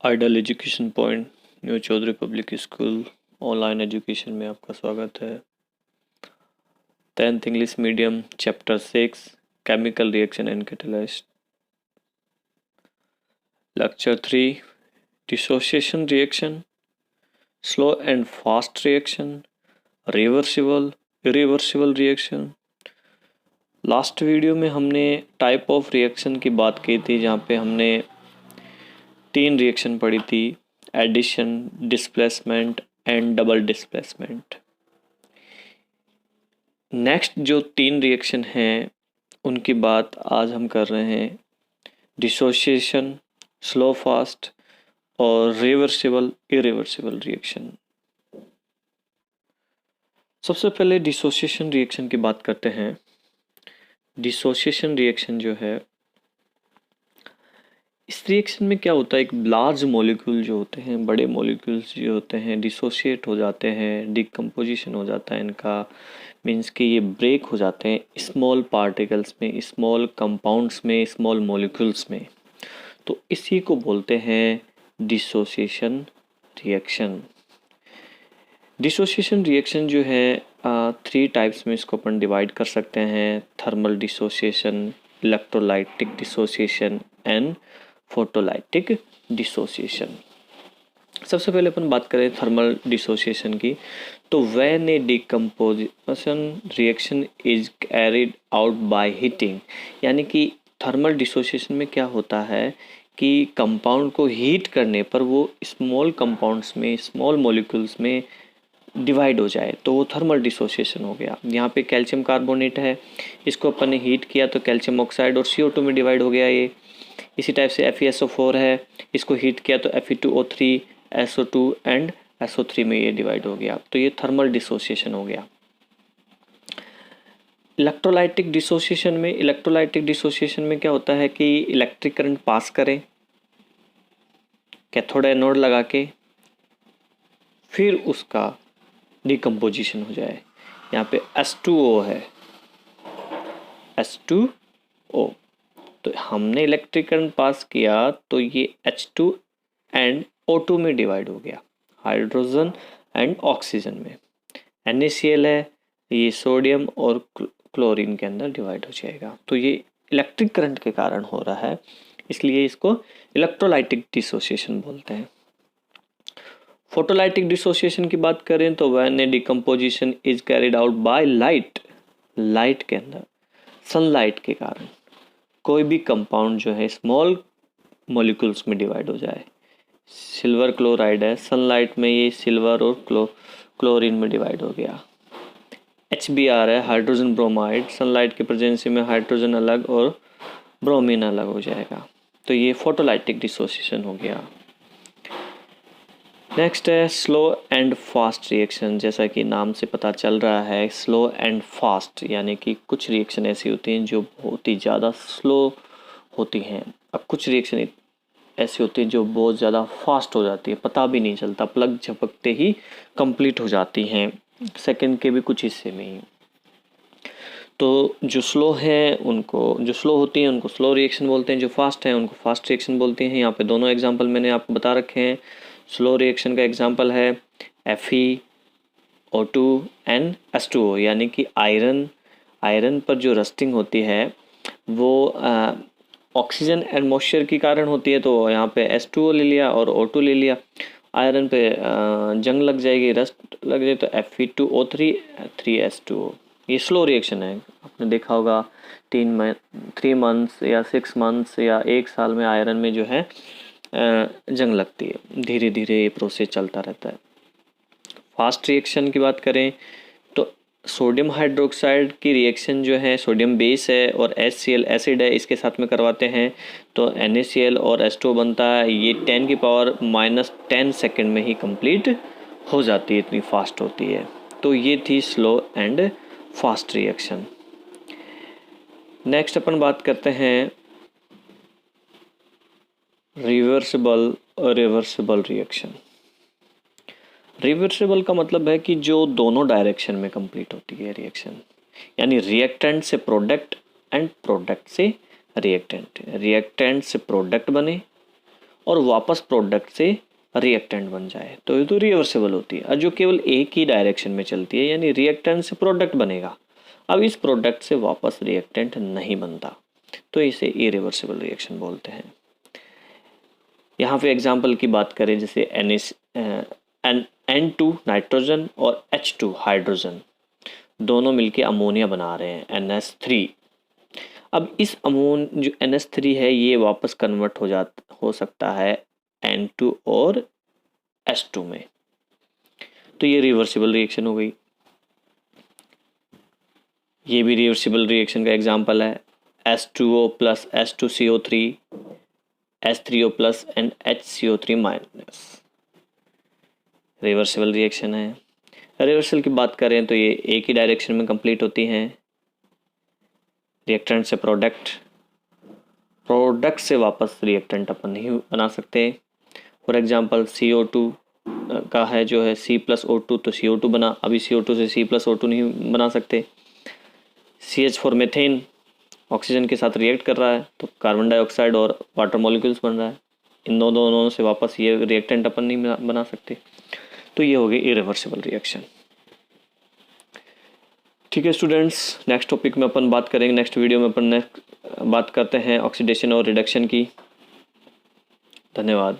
Idol education point new Chaudhary public school online education में आपका स्वागत है। 10th English medium chapter 6 chemical reaction and catalyst lecture 3 dissociation reaction, slow and fast reaction, reversible irreversible reaction. Last video में हमने type of reaction की बात की थी, जहाँ पे हमने 3 रिएक्शन पढ़ी थी, addition, displacement and double displacement. Next जो 3 रिएक्शन हैं उनकी बात आज हम कर रहे हैं, डिसोसिएशन, स्लो फास्ट और रिवर्सिबल इरिवर्सिबल रिएक्शन। सबसे पहले डिसोसिएशन रिएक्शन की बात करते हैं। डिसोसिएशन रिएक्शन जो है, इस रिएक्शन में क्या होता है, एक लार्ज मॉलिक्यूल जो होते हैं, बड़े मॉलिक्यूल्स जो होते हैं, डिसोशिएट हो जाते हैं, डिकम्पोजिशन हो जाता है इनका, मीन्स कि ये ब्रेक हो जाते हैं स्मॉल पार्टिकल्स में, स्मॉल कंपाउंड्स में, स्मॉल मॉलिक्यूल्स में। तो इसी को बोलते हैं डिसोसिएशन रिएक्शन। डिसोसिएशन रिएक्शन जो है 3 टाइप्स में इसको अपन डिवाइड कर सकते हैं, thermal dissociation, electrolytic dissociation and photolytic dissociation. सबसे पहले अपन बात करें थर्मल डिसोसिएशन की, तो when A decomposition reaction is carried out by heating, यानी कि थर्मल डिसोसिएशन में क्या होता है कि कंपाउंड को हीट करने पर वो स्मॉल कंपाउंड्स में, स्मॉल मॉलिक्यूल्स में डिवाइड हो जाए, तो वो थर्मल डिसोसिएशन हो गया। यहाँ पे कैल्शियम कार्बोनेट है, इसको अपन ने हीट किया तो कैल्शियम ऑक्साइड और CO2 में डिवाइड हो गया ये। इसी टाइप से FeSO4 है, इसको हीट किया तो Fe2O3, SO2 एंड SO3 में ये डिवाइड हो गया, तो ये थर्मल डिसोसिएशन हो गया। इलेक्ट्रोलाइटिक डिसोसिएशन में क्या होता है कि इलेक्ट्रिक करंट पास करें कैथोड एनोड लगा के, फिर उसका डिकम्पोजिशन हो जाए। यहाँ पे H2O है, H2O, तो हमने इलेक्ट्रिक करंट पास किया तो ये H2 एंड O2 में डिवाइड हो गया, हाइड्रोजन एंड ऑक्सीजन में। NaCl है, ये सोडियम और क्लोरीन के अंदर डिवाइड हो जाएगा। तो ये इलेक्ट्रिक करंट के कारण हो रहा है, इसलिए इसको इलेक्ट्रोलाइटिक डिसोसिएशन बोलते हैं। फोटोलाइटिक डिसोसिएशन की बात करें तो when A decomposition is carried out by light, light के अंदर, सनलाइट के कारण कोई भी कंपाउंड जो है स्मॉल मॉलिक्यूल्स में डिवाइड हो जाए। सिल्वर क्लोराइड है, सनलाइट में ये सिल्वर और क्लोरीन में डिवाइड हो गया। HBr है, हाइड्रोजन ब्रोमाइड, सनलाइट के प्रेजेंसी में हाइड्रोजन अलग और ब्रोमीन अलग हो जाएगा, तो ये फोटोलाइटिक डिसोसिएशन हो गया। नेक्स्ट है स्लो एंड फास्ट रिएक्शन। जैसा कि नाम से पता चल रहा है, स्लो एंड फास्ट, यानी कि कुछ रिएक्शन ऐसी होती हैं जो बहुत ही ज़्यादा स्लो होती हैं, अब कुछ रिएक्शन ऐसी होती हैं जो बहुत ज़्यादा फास्ट हो जाती है, पता भी नहीं चलता, प्लग झपकते ही कंप्लीट हो जाती हैं, सेकंड के भी कुछ हिस्से में ही। तो जो स्लो हैं उनको, जो स्लो होती हैं उनको स्लो रिएक्शन बोलते हैं, जो फास्ट हैं उनको फास्ट रिएक्शन बोलते हैं। यहाँ पे दोनों एग्जांपल मैंने आपको बता रखे हैं। स्लो रिएक्शन का एग्जांपल है FeO2 एंड H2O, यानी कि आयरन पर जो रस्टिंग होती है वो ऑक्सीजन एंड मॉइस्चर के कारण होती है, तो यहाँ पे H2O ले लिया और O2 ले लिया। आयरन पे जंग लग जाएगी, रस्ट लग जाए तो Fe2O3 3H2O। ये स्लो रिएक्शन है, आपने देखा होगा 3 मंथ्स या 6 मंथ्स या 1 साल में आयरन में जो है जंग लगती है, धीरे धीरे ये प्रोसेस चलता रहता है। फास्ट रिएक्शन की बात करें तो सोडियम हाइड्रोक्साइड की रिएक्शन जो है, सोडियम बेस है और HCl एसिड है, इसके साथ में करवाते हैं तो NaCl और H2O बनता है। ये 10⁻⁻10 सेकेंड में ही कंप्लीट हो जाती है, इतनी फास्ट होती है। तो ये थी slow and fast reaction. Next अपन बात करते हैं रिवर्सिबल और रिवर्सिबल रिएक्शन। रिवर्सिबल का मतलब है कि जो दोनों डायरेक्शन में कंप्लीट होती है रिएक्शन, यानी रिएक्टेंट से प्रोडक्ट एंड प्रोडक्ट से रिएक्टेंट, रिएक्टेंट से प्रोडक्ट बने और वापस प्रोडक्ट से रिएक्टेंट बन जाए, तो ये तो रिवर्सिबल होती है। और जो केवल एक ही डायरेक्शन में चलती है, यानी रिएक्टेंट से प्रोडक्ट बनेगा, अब इस प्रोडक्ट से वापस रिएक्टेंट नहीं बनता, तो इसे इरिवर्सिबल रिएक्शन बोलते हैं। यहाँ पे एग्जाम्पल की बात करें, जैसे N2 नाइट्रोजन और H2 हाइड्रोजन दोनों मिलके अमोनिया बना रहे हैं NH3। अब इस जो NH3 है ये वापस कन्वर्ट हो सकता है N2 और H2 में, तो ये रिवर्सिबल रिएक्शन हो गई। ये भी रिवर्सिबल रिएक्शन का एग्जांपल है, H2O plus H2CO3 H3O plus and HCO3 minus, reversible reaction है। रिवर्सल की बात करें तो ये एक ही डायरेक्शन में कंप्लीट होती हैं, रिएक्टेंट से प्रोडक्ट से वापस रिएक्टेंट अपन नहीं बना सकते। फॉर एग्जांपल CO2 का है जो है C+O2, तो CO2 बना, अभी CO2 से C+O2 नहीं बना सकते। CH4 मीथेन ऑक्सीजन के साथ रिएक्ट कर रहा है, तो कार्बन डाइऑक्साइड और वाटर मॉलिक्यूल्स बन रहा है, इन दोनों से वापस ये रिएक्टेंट अपन नहीं बना सकते, तो ये हो गई इरिवर्सिबल रिएक्शन। ठीक है स्टूडेंट्स, नेक्स्ट टॉपिक में अपन बात करेंगे, नेक्स्ट वीडियो में अपन बात करते हैं ऑक्सीडेशन और रिडक्शन की। धन्यवाद।